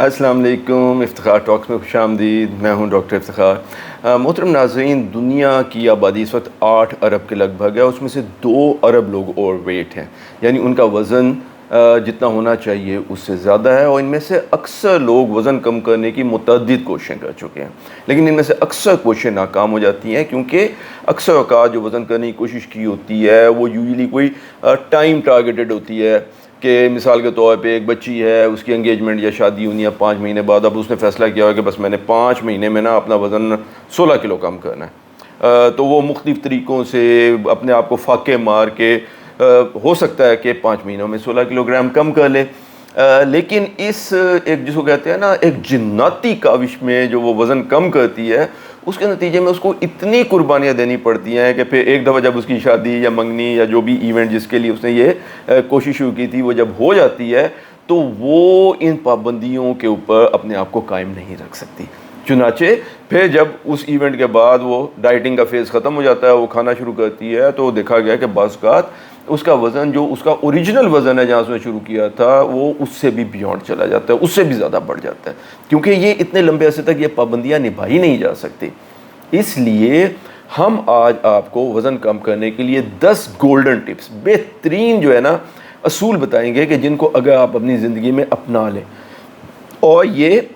अस्सलाम वालेकुम। इफ्तिखार टॉक्स में खुशामदीद। मैं हूं डॉक्टर इफ्तिखार। मोहतरम नाज़रीन, दुनिया की आबादी इस वक्त 8 अरब के लगभग है। उसमें से 2 अरब लोग ओवरवेट हैं, यानी उनका वज़न जितना होना चाहिए उससे ज़्यादा है। और इनमें से अक्सर लोग वज़न कम करने की मुतअद्दिद कोशिशें कर चुके हैं, लेकिन इनमें से अक्सर कोशिशें नाकाम हो जाती हैं, क्योंकि अक्सर औक़ात जो वज़न करने की कोशिश की होती है वो यूजुअली कोई टाइम टारगेटेड होती है। कि मिसाल के तौर पे एक बच्ची है, उसकी एंगेजमेंट या शादी होनी है 5 महीने बाद। अब उसने फ़ैसला किया है कि बस मैंने 5 महीने में ना अपना वज़न 16 किलो कम करना है। तो वो मुख्तलिफ़ तरीक़ों से अपने आप को फाके मार के हो सकता है कि 5 महीनों में 16 किलोग्राम कम कर ले। लेकिन इस एक जिसको कहते हैं ना एक जिन्नाती काविश में जो वो वज़न कम करती है, उसके नतीजे में उसको इतनी कुर्बानियाँ देनी पड़ती हैं कि फिर एक दफ़ा जब उसकी शादी या मंगनी या जो भी इवेंट जिसके लिए उसने ये कोशिश शुरू की थी वो जब हो जाती है, तो वो इन पाबंदियों के ऊपर अपने आप को कायम नहीं रख सकती। चुनाचे फिर जब उस इवेंट के बाद वो डाइटिंग का फेज़ ख़त्म हो जाता है, वो खाना शुरू करती है, तो देखा गया कि बाज़ औक़ात उसका वज़न जो उसका ओरिजिनल वज़न है जहाँ उसने शुरू किया था, वो उससे भी बियॉन्ड चला जाता है, उससे भी ज़्यादा बढ़ जाता है, क्योंकि ये इतने लंबे अरसे तक ये पाबंदियाँ निभाई नहीं जा सकती। इसलिए हम आज आपको वज़न कम करने के लिए 10 गोल्डन टिप्स, बेहतरीन जो है ना असूल बताएंगे कि जिनको अगर आप अपनी ज़िंदगी में अपना लें। और ये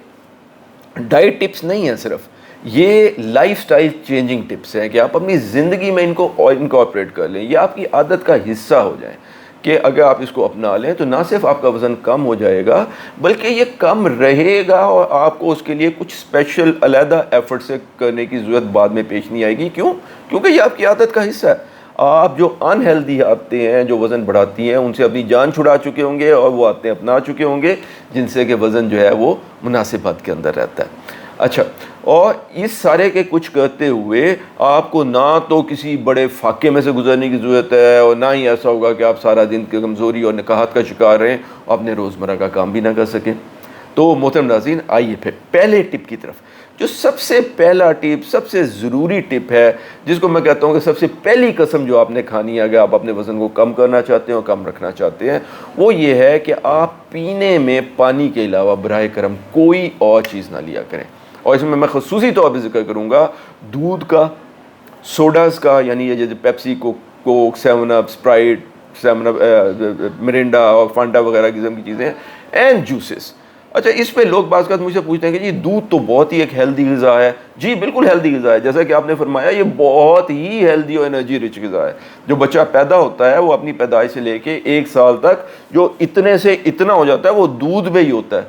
डाइट टिप्स नहीं है सिर्फ, ये लाइफस्टाइल चेंजिंग टिप्स हैं कि आप अपनी ज़िंदगी में इनको इनकॉर्पोरेट कर लें, ये आपकी आदत का हिस्सा हो जाए कि अगर आप इसको अपना लें तो ना सिर्फ आपका वज़न कम हो जाएगा, बल्कि ये कम रहेगा और आपको उसके लिए कुछ स्पेशल अलहदा एफर्ट से करने की ज़रूरत बाद में पेश नहीं आएगी। क्यों? क्योंकि ये आपकी आदत का हिस्सा है। आप जो अनहेल्दी आदतें हैं जो वज़न बढ़ाती हैं, उनसे अपनी जान छुड़ा चुके होंगे और वो आदतें अपना चुके होंगे जिनसे कि वज़न जो है वो मुनासिब हद के अंदर रहता है। अच्छा, और इस सारे के कुछ करते हुए आपको ना तो किसी बड़े फाके में से गुजरने की ज़रूरत है, और ना ही ऐसा होगा कि आप सारा दिन की कमज़ोरी और निकाहत का शिकार रहें और अपने रोज़मर्रा का काम भी ना कर सकें। तो मोहतरम नाज़रीन, आइए फिर पहले टिप की तरफ। जो सबसे पहला टिप, सबसे ज़रूरी टिप है, जिसको मैं कहता हूँ कि सबसे पहली कसम जो आपने खानी है अगर आप अपने वज़न को कम करना चाहते हैं और कम रखना चाहते हैं, वो ये है कि आप पीने में पानी के अलावा बराए करम कोई और चीज़ ना लिया करें। और इसमें मैं ख़ुसूसी तौर पर ज़िक्र करूँगा दूध का, सोडास का, यानी ये जैसे Pepsi, Coke, 7 up, Sprite, 7 up, Mirinda और फांटा वगैरह किस्म की चीज़ें, एंड जूसेस। अच्छा, इस पे लोग बात कर मुझसे पूछते हैं कि जी दूध तो बहुत ही एक हेल्दी ग़िज़ा है। जी बिल्कुल हेल्दी ग़िज़ा है, जैसा कि आपने फरमाया, ये बहुत ही हेल्दी और एनर्जी रिच ग़िज़ा है। जो बच्चा पैदा होता है वो अपनी पैदाइश से लेके 1 साल तक जो इतने से इतना हो जाता है वो दूध में ही होता है।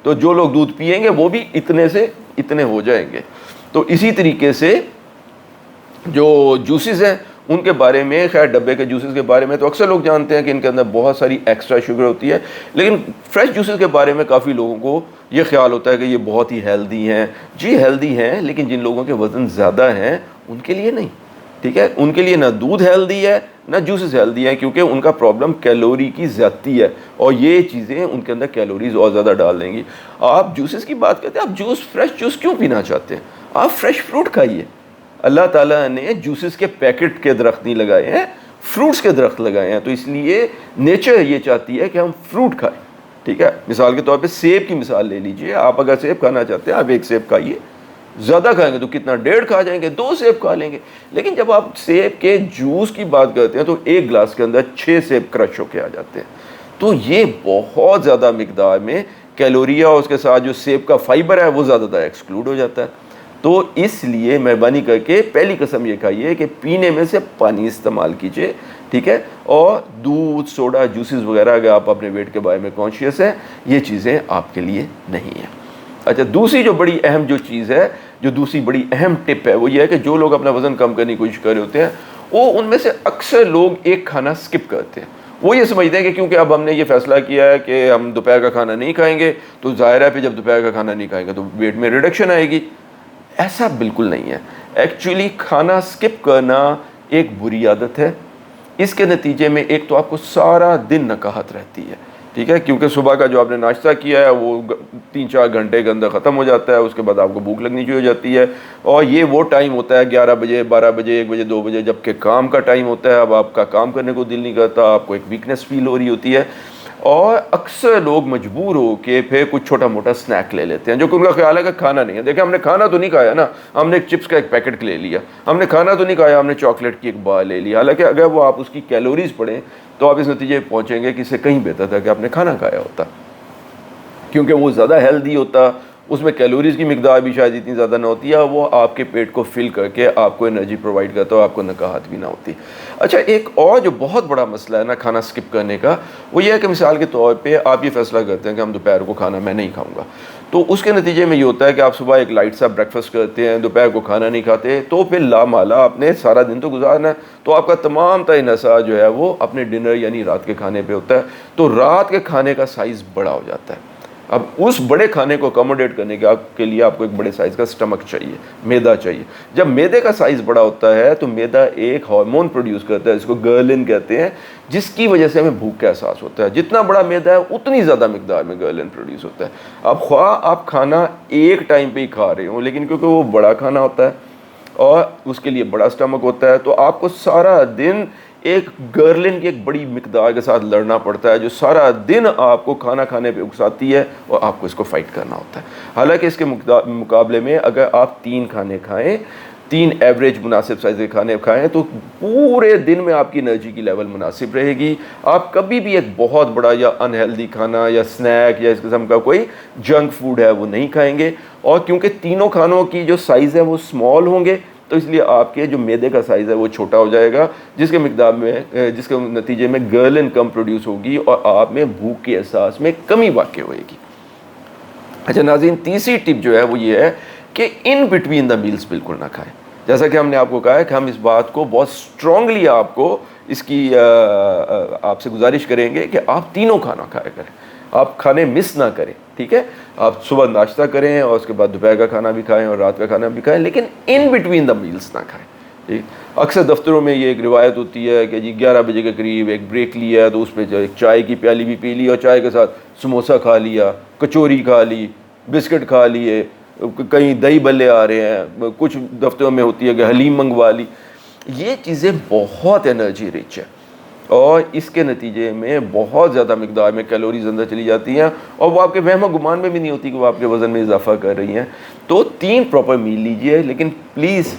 तो जो लोग दूध पिएंगे वो भी इतने से इतने हो जाएंगे। तो इसी तरीके से जो जूसेस हैं उनके बारे में, खैर डब्बे के जूसेस के बारे में तो अक्सर लोग जानते हैं कि इनके अंदर बहुत सारी एक्स्ट्रा शुगर होती है, लेकिन फ्रेश जूसेस के बारे में काफ़ी लोगों को ये ख्याल होता है कि ये बहुत ही हेल्दी हैं। जी हेल्दी हैं, लेकिन जिन लोगों के वज़न ज़्यादा हैं उनके लिए नहीं, ठीक है। उनके लिए ना दूध हेल्दी है ना जूसेस हेल्दी है, क्योंकि उनका प्रॉब्लम कैलोरी की ज़्यादती है और ये चीज़ें उनके अंदर कैलोरीज और ज़्यादा डाल देंगी। आप जूसेस की बात करते हैं, आप जूस, फ्रेश जूस क्यों पीना चाहते हैं? आप फ्रेश फ्रूट खाइए। अल्लाह ताला ने जूसेस के पैकेट के दरख्त नहीं लगाए हैं, फ्रूट्स के दरख्त लगाए हैं। तो इसलिए नेचर ये चाहती है कि हम फ्रूट खाएं, ठीक है। मिसाल के तौर पे सेब की मिसाल ले लीजिए। आप अगर सेब खाना चाहते हैं, आप 1 सेब खाइए। ज़्यादा खाएंगे तो कितना, 1.5 खा जाएंगे, 2 सेब खा लेंगे। लेकिन जब आप सेब के जूस की बात करते हैं तो 1 गिलास के अंदर 6 सेब क्रश होके आ जाते हैं। तो ये बहुत ज़्यादा मिकदार में कैलोरी और उसके साथ जो सेब का फाइबर है वो ज़्यादातर एक्सक्लूड हो जाता है। तो इसलिए मेहरबानी करके पहली कसम ये खाइए कि पीने में से पानी इस्तेमाल कीजिए, ठीक है। और दूध, सोडा, जूसेस वगैरह अगर आप अपने वेट के बारे में कॉन्शियस हैं, ये चीज़ें आपके लिए नहीं हैं। अच्छा, दूसरी जो बड़ी अहम जो चीज़ है, जो दूसरी बड़ी अहम टिप है, वो ये है कि जो लोग अपना वज़न कम करने की कोशिश कर रहे होते हैं, वो उनमें से अक्सर लोग एक खाना स्किप करते हैं। वो ये समझते हैं कि क्योंकि अब हमने ये फ़ैसला किया है कि हम दोपहर का खाना नहीं खाएंगे, तो ज़ाहिर है फिर जब दोपहर का खाना नहीं खाएंगे तो वेट में रिडक्शन आएगी। ऐसा बिल्कुल नहीं है। एक्चुअली खाना स्किप करना एक बुरी आदत है। इसके नतीजे में एक तो आपको सारा दिन नकाहत रहती है, ठीक है, क्योंकि सुबह का जो आपने नाश्ता किया है वो 3-4 घंटे के अंदर ख़त्म हो जाता है। उसके बाद आपको भूख लगनी शुरू हो जाती है, और ये वो टाइम होता है 11 बजे, 12 बजे, 1 बजे, 2 बजे, जबकि काम का टाइम होता है। अब आपका काम करने को दिल नहीं करता, आपको एक वीकनेस फील हो रही होती है। और अक्सर लोग मजबूर हो के फिर कुछ छोटा मोटा स्नैक ले लेते हैं जो कि उनका ख्याल है कि खाना नहीं है। देखिए, हमने खाना तो नहीं खाया ना, हमने एक चिप्स का एक पैकेट ले लिया, हमने खाना तो नहीं खाया, हमने चॉकलेट की एक बार ले लिया। हालांकि अगर वो आप उसकी कैलोरीज पढ़ें तो आप इस नतीजे पर पहुँचेंगे कि इससे कहीं बेहतर था कि आपने खाना खाया होता, क्योंकि वो ज़्यादा हेल्दी होता, उसमें कैलोरीज़ की मिकदार भी शायद इतनी ज़्यादा ना होती है, वो आपके पेट को फिल करके आपको एनर्जी प्रोवाइड करता है और आपको नकाहत भी ना होती। अच्छा, एक और जो बहुत बड़ा मसला है ना खाना स्किप करने का, वो ये है कि मिसाल के तौर पे आप ये फैसला करते हैं कि हम दोपहर को खाना मैं नहीं खाऊंगा, तो उसके नतीजे में ये होता है कि आप सुबह एक लाइट सा ब्रेकफास्ट करते हैं, दोपहर को खाना नहीं खाते, तो फिर लामाला आपने सारा दिन तो गुजारना है, तो आपका तमाम इन्हसार जो है वो अपने डिनर यानी रात के खाने पे होता है। तो रात के खाने का साइज़ बड़ा हो जाता है। अब उस बड़े खाने को अकोमोडेट करने के लिए आपको एक बड़े साइज़ का स्टमक चाहिए, मैदा चाहिए। जब मैदे का साइज़ बड़ा होता है तो मैदा एक हार्मोन प्रोड्यूस करता है, इसको गर्लिन कहते हैं, जिसकी वजह से हमें भूख का एहसास होता है। जितना बड़ा मैदा है उतनी ज़्यादा मिकदार में गर्लिन प्रोड्यूस होता है। अब ख्वाह आप खाना एक टाइम पे ही खा रहे हो, लेकिन क्योंकि वो बड़ा खाना होता है और उसके लिए बड़ा स्टमक होता है, तो आपको सारा दिन एक गर्लिन की एक बड़ी मिकदार के साथ लड़ना पड़ता है, जो सारा दिन आपको खाना खाने पे उकसाती है और आपको इसको फाइट करना होता है। हालांकि इसके मुकाबले में अगर आप 3 खाने खाएं, 3 एवरेज मुनासिब साइज़ के खाने खाएं, तो पूरे दिन में आपकी एनर्जी की लेवल मुनासिब रहेगी। आप कभी भी एक बहुत बड़ा या अनहेल्दी खाना या स्नैक या इस किस्म का कोई जंक फूड है वो नहीं खाएंगे। और क्योंकि तीनों खानों की जो साइज़ है वो स्मॉल होंगे, तो इसलिए आपके जो मैदे का साइज़ है वो छोटा हो जाएगा, जिसके मिकदार में जिसके नतीजे में गर्लिन कम प्रोड्यूस होगी और आप में भूख के एहसास में कमी वाक़ होएगी। अच्छा नाज़रीन, तीसरी टिप जो है वो ये है कि इन बिटवीन द मील्स बिल्कुल ना खाएं। जैसा कि हमने आपको कहा है कि हम इस बात को बहुत स्ट्रांगली आपको इसकी आपसे गुजारिश करेंगे कि आप तीनों खाना खाया करें, आप खाने मिस ना करें। ठीक है, आप सुबह नाश्ता करें और उसके बाद दोपहर का खाना भी खाएं और रात का खाना भी खाएं, लेकिन इन बिटवीन द मील्स ना खाएं। ठीक, अक्सर दफ्तरों में ये एक रिवायत होती है कि जी 11 बजे के करीब एक ब्रेक लिया है, तो उस पर जो एक चाय की प्याली भी पी ली और चाय के साथ समोसा खा लिया, कचौरी खा ली, बिस्किट खा लिए, कहीं दही बल्ले आ रहे हैं, कुछ दफ्तरों में होती है कि हलीम मंगवा ली। ये चीज़ें बहुत एनर्जी रिच है और इसके नतीजे में बहुत ज़्यादा मिकदार में कैलोरीज अंदर चली जाती हैं और वो आपके वहम गुमान में भी नहीं होती कि वो आपके वज़न में इजाफा कर रही हैं। तो 3 प्रॉपर मील लीजिए, लेकिन प्लीज़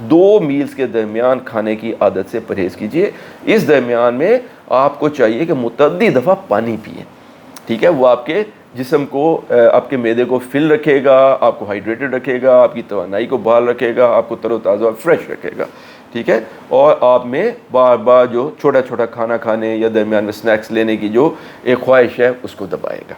2 मील्स के दरमियान खाने की आदत से परहेज़ कीजिए। इस दरमियान में आपको चाहिए कि मुतअद्दिद दफ़ा पानी पिए। ठीक है, वो आपके जिस्म को, आपके मैदे को फिल रखेगा, आपको हाइड्रेटेड रखेगा, आपकी तवानाई को बहाल रखेगा, आपको तरोताज़ा और फ्रेश रखेगा। ठीक है, और आप में बार बार जो छोटा छोटा खाना खाने या दरमियान में स्नैक्स लेने की जो एक ख्वाहिश है उसको दबाएगा।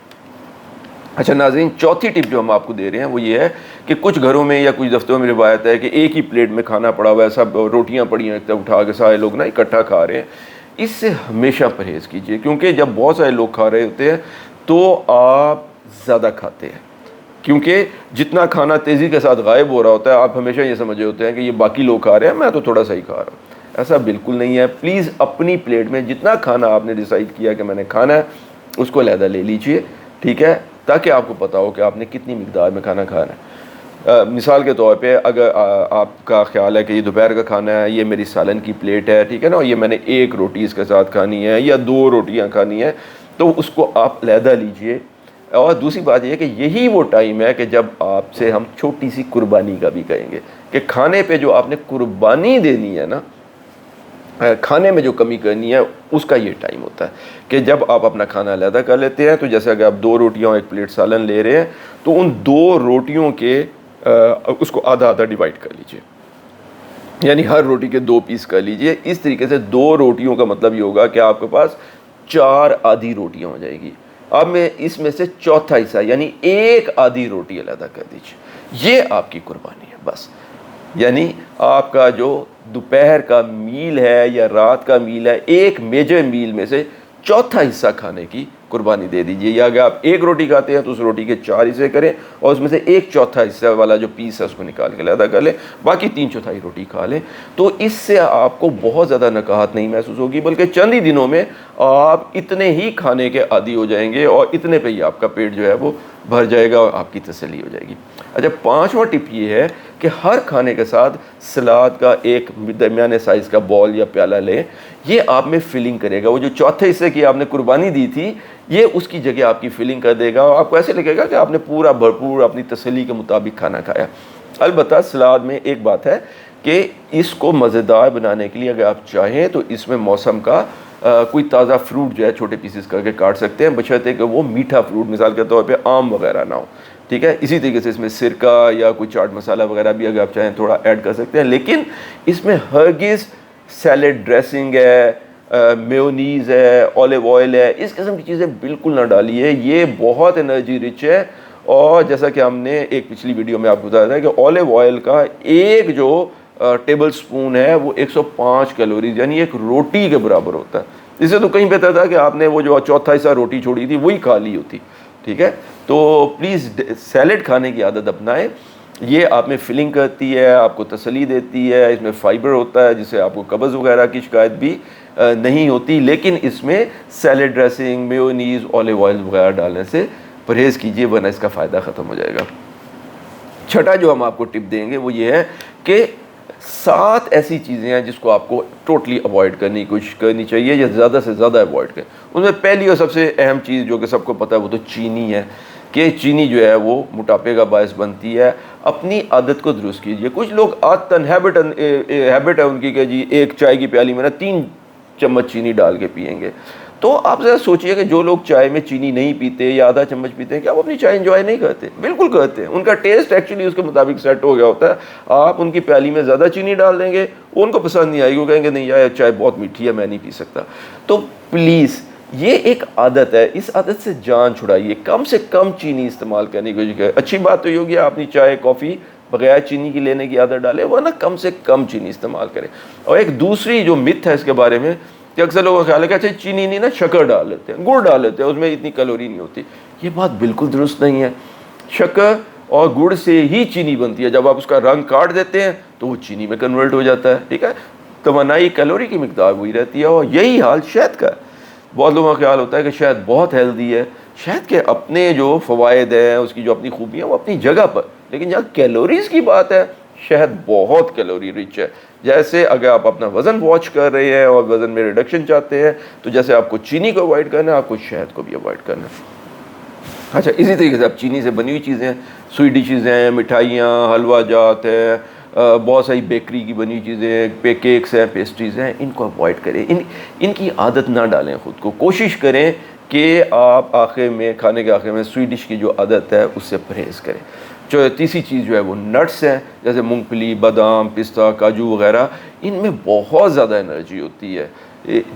अच्छा नाज़रीन, चौथी टिप जो हम आपको दे रहे हैं वो ये है कि कुछ घरों में या कुछ दफ्तरों में रिवायत है कि एक ही प्लेट में खाना पड़ा हुआ है, सब रोटियां पड़ी हैं उठा के सारे लोग ना इकट्ठा खा रहे हैं। इससे हमेशा परहेज़ कीजिए, क्योंकि जब बहुत सारे लोग खा रहे होते हैं तो आप ज़्यादा खाते हैं, क्योंकि जितना खाना तेज़ी के साथ गायब हो रहा होता है, आप हमेशा ये समझ रहे होते हैं कि ये बाकी लोग खा रहे हैं, मैं तो थोड़ा सा ही खा रहा हूँ। ऐसा बिल्कुल नहीं है। प्लीज़ अपनी प्लेट में जितना खाना आपने डिसाइड किया कि मैंने खाना है उसको अलहदा ले लीजिए। ठीक है, ताकि आपको पता हो कि आपने कितनी मिकदार में खाना खाना है। मिसाल के तौर पे अगर आपका ख्याल है कि ये दोपहर का खाना है, ये मेरी सालन की प्लेट है, ठीक है ना, और ये मैंने 1 रोटी इसके साथ खानी है या 2 रोटियाँ खानी है, तो उसको आप अलहदा लीजिए। और दूसरी बात यह है कि यही वो टाइम है कि जब आपसे हम छोटी सी कुर्बानी का भी कहेंगे कि खाने पे जो आपने कुर्बानी देनी है ना, खाने में जो कमी करनी है, उसका ये टाइम होता है कि जब आप अपना खाना अलहदा कर लेते हैं। तो जैसे अगर आप 2 रोटियां और 1 प्लेट सालन ले रहे हैं, तो उन 2 रोटियों के उसको आधा आधा डिवाइड कर लीजिए, यानी हर रोटी के 2 पीस कर लीजिए। इस तरीके से 2 रोटियों का मतलब ये होगा कि आपके पास 4 आधी रोटियां हो जाएगी। अब मैं इसमें से चौथा हिस्सा यानी 1 आधी रोटी अलहदा कर दीजिए। ये आपकी कुर्बानी है बस। यानी आपका जो दोपहर का मील है या रात का मील है, एक मेजर मील में से चौथा हिस्सा खाने की कुर्बानी दे दीजिए। या अगर आप 1 रोटी खाते हैं तो उस रोटी के 4 हिस्से करें और उसमें से 1/4 हिस्सा वाला जो पीस है उसको निकाल के अलहदा कर लें, बाकी 3/4 रोटी खा लें। तो इससे आपको बहुत ज़्यादा नकाहत नहीं महसूस होगी, बल्कि चंद ही दिनों में आप इतने ही खाने के आदी हो जाएंगे और इतने पे ही आपका पेट जो है वो भर जाएगा और आपकी तसल्ली हो जाएगी। अच्छा, 5वां टिप ये है कि हर खाने के साथ सलाद का एक दरमियाने साइज़ का बॉल या प्याला लें। ये आप में फिलिंग करेगा। वो जो चौथे हिस्से की आपने कुर्बानी दी थी, ये उसकी जगह आपकी फिलिंग कर देगा और आपको ऐसे लगेगा कि आपने पूरा भरपूर अपनी तसल्ली के मुताबिक खाना खाया। अलबत्ता सलाद में एक बात है कि इसको मज़ेदार बनाने के लिए अगर आप चाहें तो इसमें मौसम का कोई ताज़ा फ्रूट जो है छोटे पीसेस करके काट सकते हैं, बशर्ते कि वो मीठा फ्रूट मिसाल के तौर पे आम वगैरह ना हो, ठीक है। इसी तरीके से इसमें सिरका या कोई चाट मसाला वगैरह भी अगर आप चाहें थोड़ा ऐड कर सकते हैं, लेकिन इसमें हरगिज़ सैलेड ड्रेसिंग है, मेयोनीज़ है, ऑलिव ऑयल है, इस किस्म की चीज़ें बिल्कुल ना डालिए। ये बहुत एनर्जी रिच है और जैसा कि हमने एक पिछली वीडियो में आपको बताया था कि ऑलिव ऑयल का एक जो टेबल स्पून है वो 105 कैलोरीज यानी एक रोटी के बराबर होता है। इससे तो कहीं बेहतर था कि आपने वो जो चौथा हिस्सा रोटी छोड़ी थी वही खा ली होती, ठीक है। तो प्लीज़ सैलेड खाने की आदत अपनाएं, ये आप में फिलिंग करती है, आपको तसल्ली देती है, इसमें फ़ाइबर होता है जिससे आपको कब्ज़ वगैरह की शिकायत भी नहीं होती। लेकिन इसमें salad dressing, mayonnaise, olive oil वगैरह डालने से परहेज़ कीजिए, वरना इसका फ़ायदा ख़त्म हो जाएगा। छठा जो हम आपको टिप देंगे वो ये है कि 7 ऐसी चीज़ें हैं जिसको आपको टोटली अवॉइड करने की कोशिश करनी चाहिए या ज़्यादा से ज़्यादा अवॉइड करें। उनमें पहली और सबसे अहम चीज़ जो कि सबको पता है वो तो चीनी है कि चीनी जो है वो मोटापे का बायस बनती है। अपनी आदत को दुरुस्त कीजिए। कुछ लोग आदतन हैबिट है उनकी कि जी एक चाय की प्याली में ना 3 चम्मच चीनी डाल के पिएंगे। तो आप ज़रा सोचिए कि जो लोग चाय में चीनी नहीं पीते या आधा चम्मच पीते हैं, क्या वो अपनी चाय एंजॉय नहीं करते? बिल्कुल करते हैं। उनका टेस्ट एक्चुअली उसके मुताबिक सेट हो गया होता है। आप उनकी प्याली में ज़्यादा चीनी डाल देंगे, उनको पसंद नहीं आएगी, वो कहेंगे नहीं यार चाय बहुत मीठी है, मैं नहीं पी सकता। तो प्लीज़ ये एक आदत है, इस आदत से जान छुड़ाइए, कम से कम चीनी इस्तेमाल करने की कोशिश करें। अच्छी बात तो ये होगी आप अपनी चाय कॉफ़ी बगैर चीनी की लेने की आदत डालें, वरना कम से कम चीनी इस्तेमाल करें। और एक दूसरी जो मिथ है इसके बारे में कि अक्सर लोगों का ख्याल है कि अच्छा चीनी नहीं ना शक्कर डाल लेते हैं, गुड़ डाल लेते हैं, उसमें इतनी कैलोरी नहीं होती। ये बात बिल्कुल दुरुस्त नहीं है। शक्कर और गुड़ से ही चीनी बनती है। जब आप उसका रंग काट देते हैं तो वो चीनी में कन्वर्ट हो जाता है, ठीक है। तमन्नाई कैलोरी की मिकदार वही रहती है। और यही हाल शहद का है। बहुत लोगों का ख्याल होता है कि शहद बहुत हेल्दी है। शहद के अपने जो फ़वाइद हैं, उसकी जो अपनी खूबियाँ वो अपनी जगह पर, लेकिन जहाँ कैलोरीज़ की बात है शहद बहुत कैलोरी रिच है। जैसे अगर आप अपना वज़न वॉच कर रहे हैं और वज़न में रिडक्शन चाहते हैं तो जैसे आपको चीनी को अवॉइड करना है, आपको शहद को भी अवॉइड करना है। अच्छा, इसी तरीके से आप चीनी से बनी हुई चीज़ें, स्वीट डिशेज़ हैं, मिठाइयाँ, हलवा जात है, बहुत सारी बेकरी की बनी चीज़ें, केक्स हैं, पेस्ट्रीज़ हैं, इनको अवॉइड करें। इनकी आदत ना डालें ख़ुद को। कोशिश करें कि आप आखिर में, खाने के आखिर में स्वीट डिश की जो आदत है उससे परहेज़ करें। जो तीसरी चीज़ जो है वो नट्स हैं, जैसे मूंगफली, बादाम, पिस्ता, काजू वगैरह, इनमें बहुत ज़्यादा एनर्जी होती है।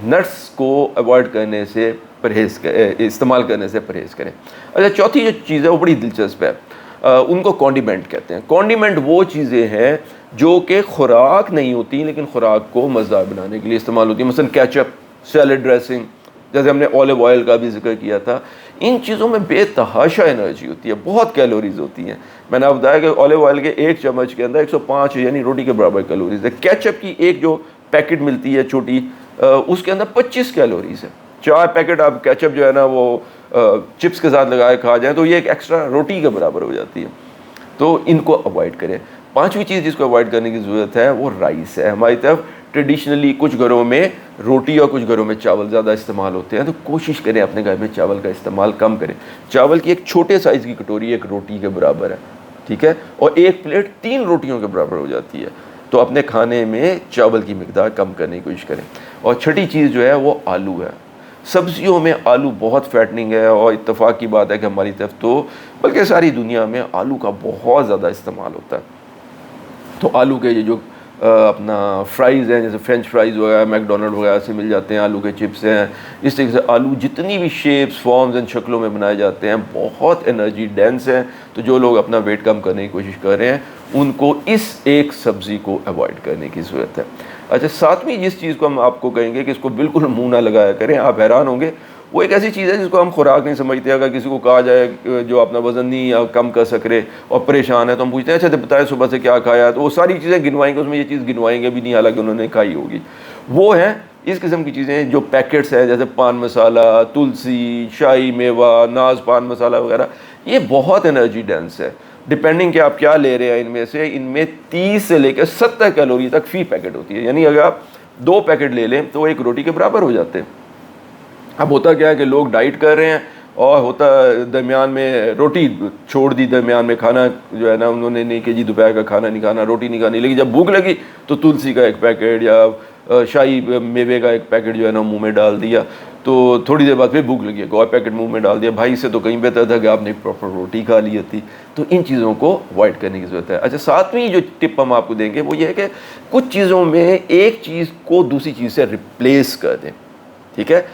नट्स को अवॉइड करने से इस्तेमाल करने से परहेज़ करें। अच्छा, चौथी जो चीज़ है वो बड़ी दिलचस्प है। उनको कॉन्डिमेंट कहते हैं। कॉन्डिमेंट वो चीज़ें हैं जो कि खुराक नहीं होती लेकिन खुराक को मज़ेदार बनाने के लिए इस्तेमाल होती है। मसलन केचप, सैलड ड्रेसिंग, जैसे हमने ऑलिव ऑयल का भी जिक्र किया था। इन चीज़ों में बेतहाशा एनर्जी होती है, बहुत कैलोरीज होती हैं। मैंने आपको बताया कि ऑलिव ऑयल के 1 चम्मच के अंदर 105 यानी रोटी के बराबर कैलोरीज है। केचप की एक जो पैकेट मिलती है छोटी, उसके अंदर 25 कैलोरीज है। 4 पैकेट आप केचप जो है ना वो चिप्स के साथ लगा के खा जाए तो ये एक एक्स्ट्रा रोटी के बराबर हो जाती है। तो इनको अवॉइड करें। 5वीं चीज़ जिसको अवॉइड करने की ज़रूरत है वो राइस है। हमारी तरफ ट्रेडिशनली कुछ घरों में रोटी और कुछ घरों में चावल ज़्यादा इस्तेमाल होते हैं, तो कोशिश करें अपने घर में चावल का इस्तेमाल कम करें। चावल की एक छोटे साइज़ की कटोरी एक रोटी के बराबर है, ठीक है, और एक प्लेट 3 रोटियों के बराबर हो जाती है। तो अपने खाने में चावल की मिकदार कम करने की कोशिश करें। और छठी चीज़ जो है वो आलू है। सब्जियों में आलू बहुत फैटनिंग है और इत्तेफाक की बात है कि हमारी तरफ तो बल्कि सारी दुनिया में आलू का बहुत ज़्यादा इस्तेमाल होता है। तो आलू के ये जो अपना फ्राइज़ हैं, जैसे फ्रेंच फ्राइज़ वगैरह मैकडोनल्ड वगैरह से मिल जाते हैं, आलू के चिप्स हैं, इस तरीके से आलू जितनी भी शेप्स, फॉर्म्स एंड शक्लों में बनाए जाते हैं बहुत एनर्जी डेंस हैं। तो जो लोग अपना वेट कम करने की कोशिश कर रहे हैं उनको इस एक सब्ज़ी को अवॉइड करने की ज़रूरत है। अच्छा, 7वीं जिस चीज़ को हम आपको कहेंगे कि इसको बिल्कुल मुँह ना लगाया करें, आप हैरान होंगे, वो एक ऐसी चीज़ है जिसको हम खुराक नहीं समझते। अगर किसी को कहा जाए जो अपना वज़न नहीं कम कर सक रहे और परेशान है तो हम पूछते हैं अच्छा तो बताए सुबह से क्या खाया, तो वो सारी चीज़ें गिनवाएंगे, उसमें ये चीज़ गिनवाएंगे भी नहीं हालांकि उन्होंने खाई होगी। वो है इस किस्म की चीज़ें जो पैकेट्स हैं, जैसे पान मसाला, तुलसी, शाही मेवा, नाज पान मसाला वगैरह, ये बहुत एनर्जी डेंस है। डिपेंडिंग कि आप क्या ले रहे हैं इनमें 30 से लेकर 70 कैलोरी तक फ़ी पैकेट होती है। यानी अगर आप 2 पैकेट ले लें तो एक रोटी के बराबर हो जाते हैं। अब होता क्या है कि लोग डाइट कर रहे हैं और होता दरमियान में रोटी छोड़ दी, दरमियान में खाना जो है ना उन्होंने नहीं कि जी दोपहर का खाना नहीं खाना, रोटी नहीं खानी, लेकिन जब भूख लगी तो तुलसी का एक पैकेट या शाही मेवे का एक पैकेट जो है ना मुंह में डाल दिया, तो थोड़ी देर बाद फिर भूख लगी, एक और पैकेट मुंह में डाल दिया। भाई से तो कहीं बेहतर था कि आपने एक प्रॉपर रोटी खा ली होती। तो इन चीज़ों को अवॉइड करने की ज़रूरत है। अच्छा, सातवीं जो टिप हम आपको देंगे वो ये है कि कुछ चीज़ों में एक चीज़ को दूसरी चीज़ से रिप्लेस कर दें, ठीक है।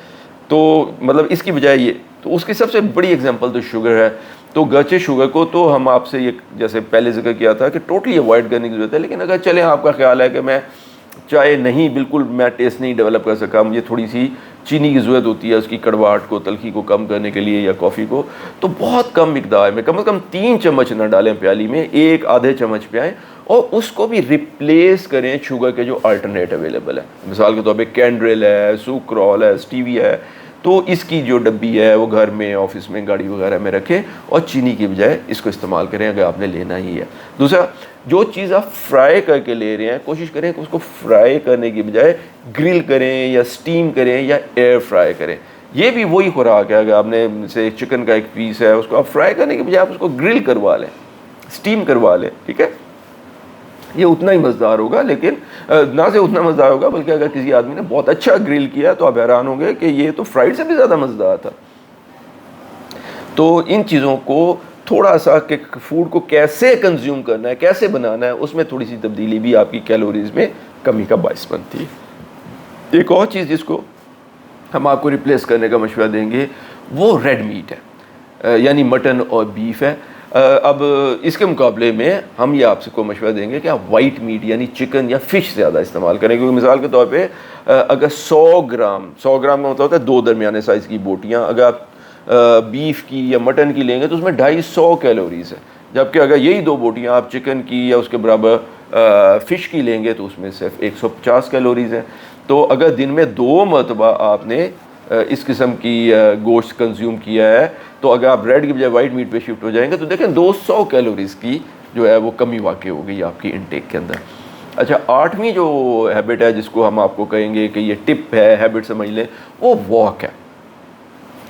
तो मतलब इसकी बजाय ये, तो उसकी सबसे बड़ी एग्जांपल तो शुगर है। तो गर्चे शुगर को तो हम आपसे ये जैसे पहले जिक्र किया था कि टोटली अवॉइड करने की ज़रूरत है, लेकिन अगर चले आपका ख्याल है कि मैं चाय नहीं, बिल्कुल मैं टेस्ट नहीं डेवलप कर सका, मुझे थोड़ी सी चीनी की ज़रूरत होती है उसकी कड़वाहट को, तलखी को कम करने के लिए, या कॉफ़ी को, तो बहुत कम मिकदार में, कम से कम 3 चम्मच ना डालें प्याली में, एक आधे चम्मच पियाएँ और उसको भी रिप्लेस करें शुगर के जो अल्टरनेट अवेलेबल है। मिसाल के तौर पे कैंड्रिल है, सुक्रॉल है, स्टीविया है, तो इसकी जो डब्बी है वो घर में, ऑफिस में, गाड़ी वगैरह में रखें और चीनी की बजाय इसको इस्तेमाल करें अगर आपने लेना ही है। दूसरा, जो चीज़ आप फ्राई करके ले रहे हैं कोशिश करें कि उसको फ्राई करने की बजाय ग्रिल करें या स्टीम करें या एयर फ्राई करें। ये भी वही खुराक है। अगर आपने जैसे चिकन का एक पीस है उसको आप फ्राई करने की बजाय आप उसको ग्रिल करवा लें, स्टीम करवा लें, ठीक है, ये उतना ही मज़ेदार होगा। लेकिन ना से उतना मज़ेदार होगा, बल्कि अगर किसी आदमी ने बहुत अच्छा ग्रिल किया तो आप हैरान होंगे कि ये तो फ्राइड से भी ज़्यादा मज़ेदार था। तो इन चीज़ों को थोड़ा सा कि फूड को कैसे कंज्यूम करना है, कैसे बनाना है, उसमें थोड़ी सी तब्दीली भी आपकी कैलोरीज़ में कमी का बायस बनती है। एक और चीज़ जिसको हम आपको रिप्लेस करने का मशवरा देंगे वो रेड मीट है, यानी मटन और बीफ है। अब इसके मुकाबले में हम ये आपसे को मशवरा देंगे कि आप वाइट मीट यानी चिकन या फ़िश ज़्यादा इस्तेमाल करें। क्योंकि मिसाल के तौर पे अगर 100 ग्राम का मतलब होता है 2 दरमियाने साइज़ की बोटियाँ, अगर आप बीफ की या मटन की लेंगे तो उसमें 250 कैलोरीज़ है, जबकि अगर यही 2 बोटियाँ आप चिकन की या उसके बराबर फ़िश की लेंगे तो उसमें सिर्फ 150 कैलोरीज़ हैं। तो अगर दिन में 2 मरतबा आपने इस किस्म की गोश्त कंज्यूम किया है, तो अगर आप रेड की बजाय वाइट मीट पे शिफ्ट हो जाएंगे तो देखें 200 कैलोरीज़ की जो है वो कमी वाक़ई हो गई आपकी इनटेक के अंदर। अच्छा, 8वीं जो हैबिट है जिसको हम आपको कहेंगे कि ये टिप है, हैबिट समझ लें, वो वॉक है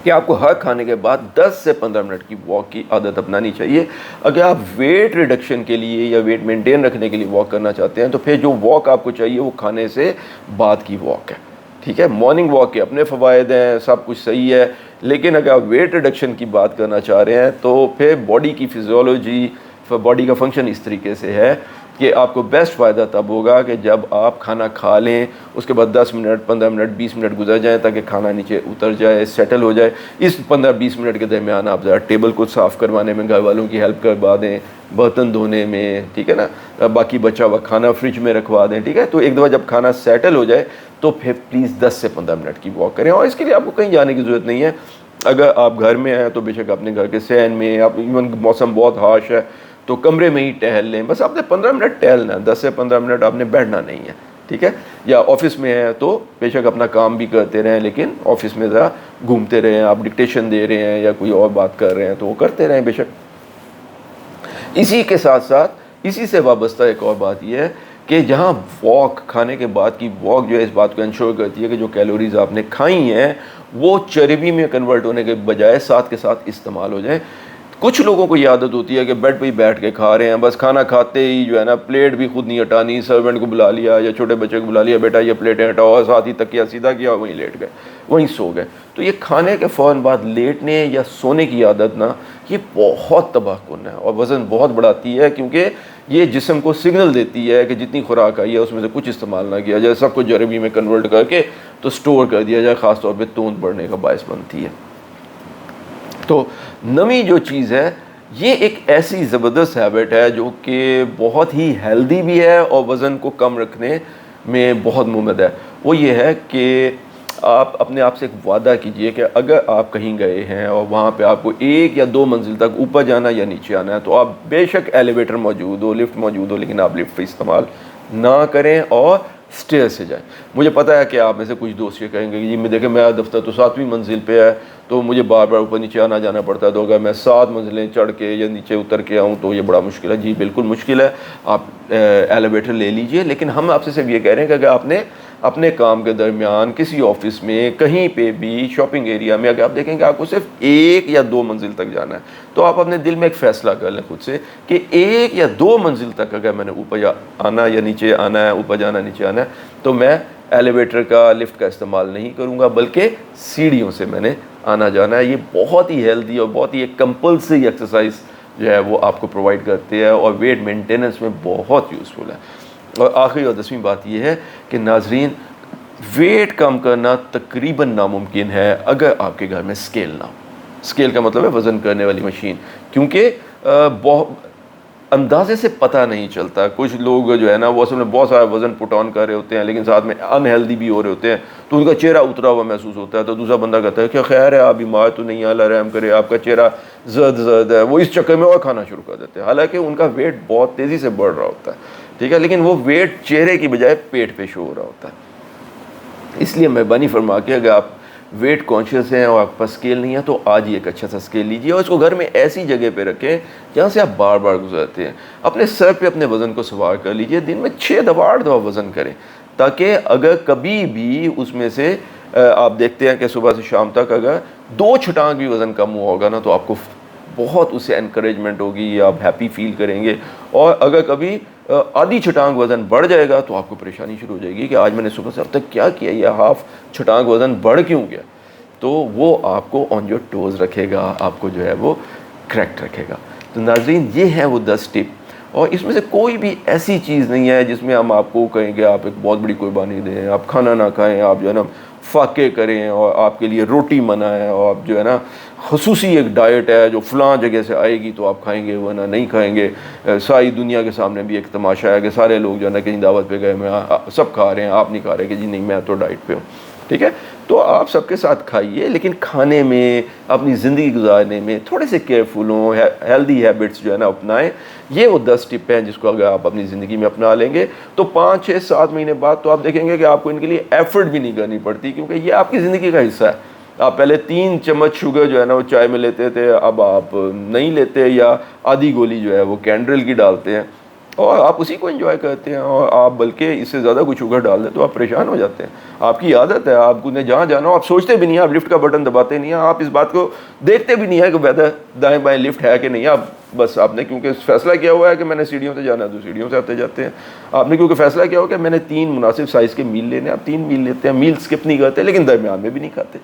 कि आपको हर खाने के बाद 10 से 15 मिनट की वॉक की आदत अपनानी चाहिए। अगर आप वेट रिडक्शन के लिए या वेट मेंटेन रखने के लिए वॉक करना चाहते हैं तो फिर जो वॉक आपको चाहिए वो खाने से बाद की वॉक है, ठीक है। मॉर्निंग वॉक के अपने फ़वायद हैं, सब कुछ सही है, लेकिन अगर आप वेट रिडक्शन की बात करना चाह रहे हैं तो फिर बॉडी की फिजियोलॉजी, बॉडी का फंक्शन इस तरीके से है कि आपको बेस्ट फ़ायदा तब होगा कि जब आप खाना खा लें, उसके बाद 10 मिनट, 15 मिनट, 20 मिनट गुजर जाएँ ताकि खाना नीचे उतर जाए, सेटल हो जाए। इस 15-20 मिनट के दरमियान आप ज़रा टेबल को साफ़ करवाने में घर वालों की हेल्प करवा दें, बर्तन धोने में, ठीक है ना, बाकी बचा हुआ खाना फ्रिज में रखवा दें, ठीक है। तो एक दफ़ा जब खाना सेटल हो जाए तो फिर प्लीज़ 10 से 15 मिनट की वॉक करें, और इसके लिए आपको कहीं जाने की ज़रूरत नहीं है। अगर आप घर में हैं तो बेशक अपने घर के सहन में, आप इवन मौसम बहुत हाश है तो कमरे में ही टहल लें, बस आपने 15 मिनट टहलना है, 10 से 15 मिनट आपने बैठना नहीं है, ठीक है। या ऑफिस में है तो बेशक अपना काम भी करते रहें, लेकिन ऑफिस में ज़रा घूमते रहें, आप डिक्टेशन दे रहे हैं या कोई और बात कर रहे हैं तो वो करते रहें बेशक। इसी के साथ साथ इसी से वाबस्ता एक और बात यह है कि जहाँ वॉक, खाने के बाद की वॉक जो है इस बात को इंश्योर करती है कि जो कैलोरीज़ आपने खाई हैं वो चर्बी में कन्वर्ट होने के बजाय साथ के साथ इस्तेमाल हो जाए। कुछ लोगों को ये आदत होती है कि बेड पे ही बैठ के खा रहे हैं, बस खाना खाते ही जो है ना प्लेट भी खुद नहीं हटानी, सर्वेंट को बुला लिया या छोटे बच्चे को बुला लिया, बेटा ये प्लेटें हटाओ, साथ ही तकिया सीधा किया, वहीं लेट गए, वहीं सो गए। तो ये खाने के फ़ौरन बाद लेटने या सोने की आदत ना, ये बहुत तबाहकुन है और वज़न बहुत बढ़ाती है, क्योंकि ये जिस्म को सिग्नल देती है कि जितनी खुराक आई है उसमें से कुछ इस्तेमाल ना किया जाए, सबको चर्बी में कन्वर्ट करके तो स्टोर कर दिया जाए, ख़ास तौर पे तूंद बढ़ने का बायस बनती है। तो नवी जो चीज़ है ये एक ऐसी ज़बरदस्त हैबिट है जो कि बहुत ही हेल्दी भी है और वज़न को कम रखने में बहुत मुमद है। वो ये है कि आप अपने आप से एक वादा कीजिए कि अगर आप कहीं गए हैं और वहाँ पे आपको 1 या 2 मंजिल तक ऊपर जाना या नीचे आना है, तो आप बेशक एलिवेटर मौजूद हो, लिफ्ट मौजूद हो, लेकिन आप लिफ्ट का इस्तेमाल ना करें और स्टेयर से जाएं। मुझे पता है कि आप में से कुछ दोस्त ये कहेंगे कि जी मैं देखें मेरा दफ्तर तो 7वीं मंजिल पे है तो मुझे बार बार ऊपर नीचे आना जाना पड़ता है, तो अगर मैं 7 मंजिलें चढ़ के या नीचे उतर के आऊँ तो ये बड़ा मुश्किल है। जी बिल्कुल मुश्किल है, आप एलिवेटर ले लीजिए, लेकिन हम आपसे सिर्फ ये कह रहे हैं कि अगर आपने अपने काम के दरमियान किसी ऑफिस में कहीं पे भी शॉपिंग एरिया में अगर आप देखेंगे आपको सिर्फ 1 या 2 मंजिल तक जाना है, तो आप अपने दिल में एक फ़ैसला कर लें खुद से कि 1 या 2 मंजिल तक अगर मैंने ऊपर आना या नीचे आना है, ऊपर जाना नीचे आना है, तो मैं एलिवेटर का लिफ्ट का इस्तेमाल नहीं करूँगा, बल्कि सीढ़ियों से मैंने आना जाना है। ये बहुत ही हेल्दी और बहुत ही एक कंपल्सरी एक्सरसाइज जो है वो आपको प्रोवाइड करती है और वेट मेंटेनेंस में बहुत यूज़फुल है। और आखिरी और 10वीं बात ये है कि नाजरीन, वेट कम करना तकरीबन नामुमकिन है अगर आपके घर में स्केल ना हो। स्केल का मतलब है वज़न करने वाली मशीन, क्योंकि बहुत अंदाजे से पता नहीं चलता। कुछ लोग जो है ना वो असल में बहुत सारा वज़न पुट ऑन कर रहे होते हैं, लेकिन साथ में अनहेल्दी भी हो रहे होते हैं, तो उनका चेहरा उतरा हुआ महसूस होता है। तो दूसरा बंदा कहता है क्या खैर है, आप बीमार तो नहीं, अल्लाह रहम करे, आपका चेहरा जर्द है। वो इस चक्कर में और खाना शुरू कर देते हैं, हालांकि उनका वेट बहुत तेज़ी से बढ़ रहा होता है, ठीक है, लेकिन वो वेट चेहरे की बजाय पेट पे शो हो रहा होता है। इसलिए मेहरबानी फरमा के अगर आप वेट कॉन्शियस हैं और आपके पास स्केल नहीं है, तो आज ही एक अच्छा सा स्केल लीजिए और इसको घर में ऐसी जगह पे रखें जहाँ से आप बार बार गुजरते हैं। अपने सर पे अपने वज़न को सवार कर लीजिए, दिन में 6 दफ़ा 8 दफ़ा वज़न करें, ताकि अगर कभी भी उसमें से आप देखते हैं कि सुबह से शाम तक अगर 2 छटांग भी वज़न कम हुआ होगा ना, तो आपको बहुत उससे एनकरेजमेंट होगी, आप हैप्पी फील करेंगे। और अगर कभी आधी छटांग वज़न बढ़ जाएगा तो आपको परेशानी शुरू हो जाएगी कि आज मैंने सुबह से अब तक क्या किया, या हाफ छटांग वज़न बढ़ क्यों गया। तो वो आपको ऑन योर टोज़ रखेगा, आपको जो है वो करेक्ट रखेगा। तो नाज़रीन, ये हैं वो 10 टिप, और इसमें से कोई भी ऐसी चीज़ नहीं है जिसमें हम आपको कहेंगे आप एक बहुत बड़ी कुर्बानी दें, आप खाना ना खाएं, आप जो है ना फाके करें और आपके लिए रोटी मना है, और आप जो है ना खुसूसी एक डाइट है जो फ़लाँ जगह से आएगी तो आप खाएंगे वरना नहीं खाएंगे। सारी दुनिया के सामने भी एक तमाशा है कि सारे लोग जो है ना कहीं दावत पे गए, मैं सब खा रहे हैं, आप नहीं खा रहे कि जी नहीं मैं तो डाइट पे हूँ, ठीक है। तो आप सबके साथ खाइए, लेकिन खाने में, अपनी ज़िंदगी गुजारने में थोड़े से केयरफुल हों, हेल्दी हैबिट्स जो है ना अपनाएं। ये वो 10 टिप हैं जिसको अगर आप अपनी ज़िंदगी में अपना लेंगे तो 5, 6, 7 महीने बाद तो आप देखेंगे कि आपको इनके लिए एफर्ट भी नहीं करनी पड़ती, क्योंकि ये आपकी ज़िंदगी का हिस्सा है। आप पहले 3 चम्मच शुगर जो है ना वो चाय में लेते थे, अब आप नहीं लेते, या आधी गोली जो है वो कैंड्रिल की डालते हैं और आप उसी को एंजॉय करते हैं, और आप बल्कि इससे ज़्यादा कुछ शुगर डाल दें तो आप परेशान हो जाते हैं। आपकी आदत है, आपको जहाँ जाना हो आप सोचते भी नहीं है, आप लिफ्ट का बटन दबाते नहीं हैं, आप इस बात को देखते भी नहीं है कि वैसे दाएं बाएं लिफ्ट है कि नहीं। आप बस आपने क्योंकि फैसला किया हुआ है कि मैंने सीढ़ियों से जाना है तो सीढ़ियों से आते जाते हैं। आपने क्योंकि फैसला किया हुआ कि मैंने 3 मुनासिब साइज़ के मील लेने, आप 3 मील लेते हैं, मील स्किप नहीं करते, लेकिन दरमियान में भी नहीं खाते।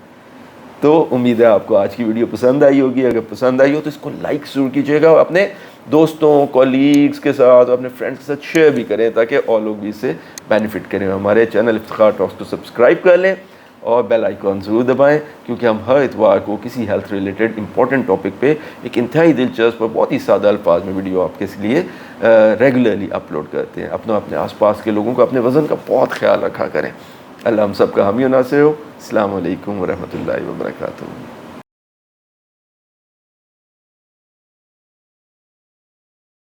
तो उम्मीद है आपको आज की वीडियो पसंद आई होगी। अगर पसंद आई हो तो इसको लाइक ज़रूर कीजिएगा, अपने दोस्तों, कॉलीग्स के साथ, अपने फ्रेंड्स के साथ शेयर भी करें ताकि और लोग भी इससे बेनिफिट करें। हमारे चैनल इफ्तिखार टॉक्स को सब्सक्राइब कर लें और बेल आइकॉन ज़रूर दबाएं, क्योंकि हम हर इतवार को किसी हेल्थ रिलेटेड इंपॉर्टेंट टॉपिक पे एक इंतहाई दिलचस्प और बहुत ही सादा अल्फाज में वीडियो आपके लिए रेगुलरली अपलोड करते हैं। अपने आसपास के लोगों को अपने वज़न का बहुत ख्याल रखा करें। अल्लाह हम सब का हामी नासिर हो। अस्सलामु अलैकुम व रहमतुल्लाहि व बरकातुहू।